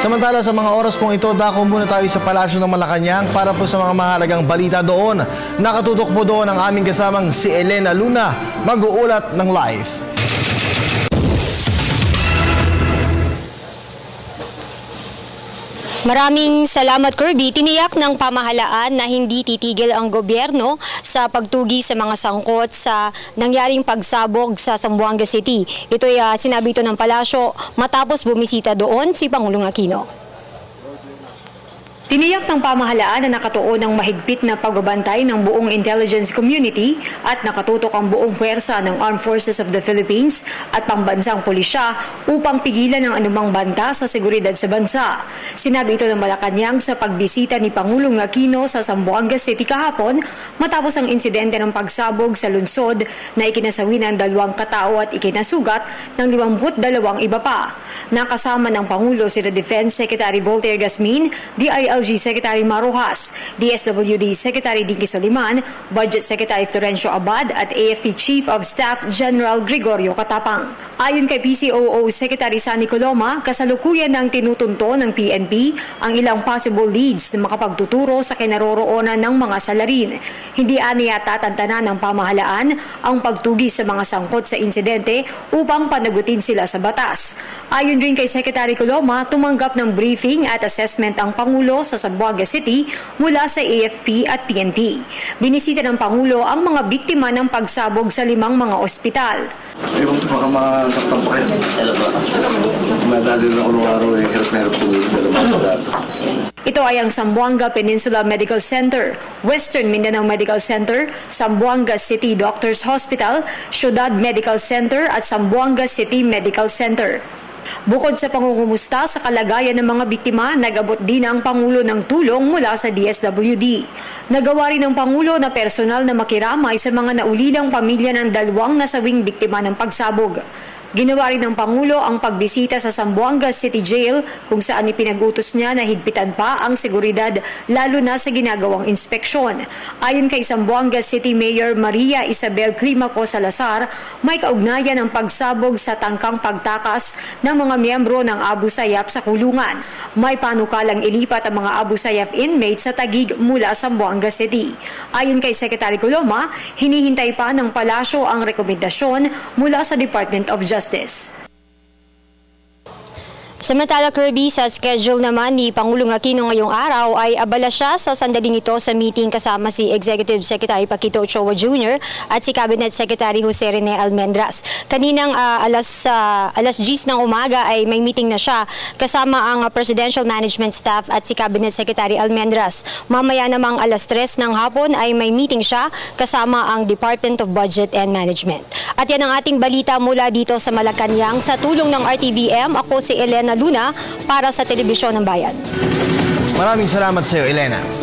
Samantala sa mga oras pong ito, dako muna tayo sa Palasyo ng Malacanang para po sa mga mahalagang balita doon. Nakatutok po doon ang aming kasamang si Elena Luna, mag-uulat ng live. Maraming salamat, Kirby. Tiniyak ng pamahalaan na hindi titigil ang gobyerno sa pagtugi sa mga sangkot sa nangyaring pagsabog sa Zamboanga City. Ito'y sinabi ito ng palasyo matapos bumisita doon si Pangulong Aquino. Tiniyak ng pamahalaan na nakatuon ng mahigpit na pagbabantay ng buong intelligence community at nakatutok ang buong puwersa ng Armed Forces of the Philippines at pambansang pulisya upang pigilan ang anumang banta sa seguridad sa bansa. Sinabi ito ng Malacanang sa pagbisita ni Pangulong Aquino sa Zamboanga City kahapon matapos ang insidente ng pagsabog sa lungsod na ikinasawi ng 2 katao at ikinasugat ng 52 iba pa. Nakasama ng Pangulo sina Defense Secretary Voltaire Gasmin, DILG Secretary Marojas, DSWD Secretary Dinky Soliman, Budget Secretary Florencio Abad at AFP Chief of Staff General Gregorio Katapang. Ayon kay PCOO Secretary Sunny Coloma, kasalukuyan ng tinutunto ng PNP ang ilang possible leads na makapagtuturo sa kinaroroonan ng mga salarin. Hindi aniya tatantanan ng pamahalaan ang pagtugi sa mga sangkot sa insidente upang panagutin sila sa batas. Ayon rin kay Secretary Coloma, tumanggap ng briefing at assessment ang Pangulo sa Zamboanga City mula sa AFP at PNP. Binisita ng Pangulo ang mga biktima ng pagsabog sa 5 mga ospital. Ewan ko baka makakaptan pa kayo. Madali na araw eh, hirap po Ito ay ang Zamboanga Peninsula Medical Center, Western Mindanao Medical Center, Zamboanga City Doctors Hospital, Ciudad Medical Center at Zamboanga City Medical Center. Bukod sa pangungumusta sa kalagayan ng mga biktima, nag-abot din ang Pangulo ng tulong mula sa DSWD. Nagawa rin ng Pangulo na personal na makiramay sa mga naulilang pamilya ng 2 nasawing biktima ng pagsabog. Ginawa rin ng Pangulo ang pagbisita sa Zamboanga City Jail kung saan ipinag-utos niya na higpitan pa ang seguridad lalo na sa ginagawang inspeksyon. Ayon kay Zamboanga City Mayor Maria Isabel Climaco Salazar, may kaugnayan ang pagsabog sa tangkang pagtakas ng mga miyembro ng Abu Sayyaf sa kulungan. May panukalang ilipat ang mga Abu Sayyaf inmates sa Taguig mula Zamboanga City. Ayon kay Secretary Coloma, hinihintay pa ng palasyo ang rekomendasyon mula sa Department of Justice. Samantala, Kirby, sa schedule naman ni Pangulong Aquino ngayong araw ay abala siya sa sandaling ito sa meeting kasama si Executive Secretary Paquito Ochoa Jr. at si Cabinet Secretary Jose Rene Almendras. Kaninang alas 10 ng umaga ay may meeting na siya kasama ang Presidential Management Staff at si Cabinet Secretary Almendras. Mamaya namang alas 3 ng hapon ay may meeting siya kasama ang Department of Budget and Management. At yan ang ating balita mula dito sa Malacanang. Sa tulong ng RTVM, ako si Elena Luna para sa Telebisyon ng Bayan. Maraming salamat sa iyo, Elena.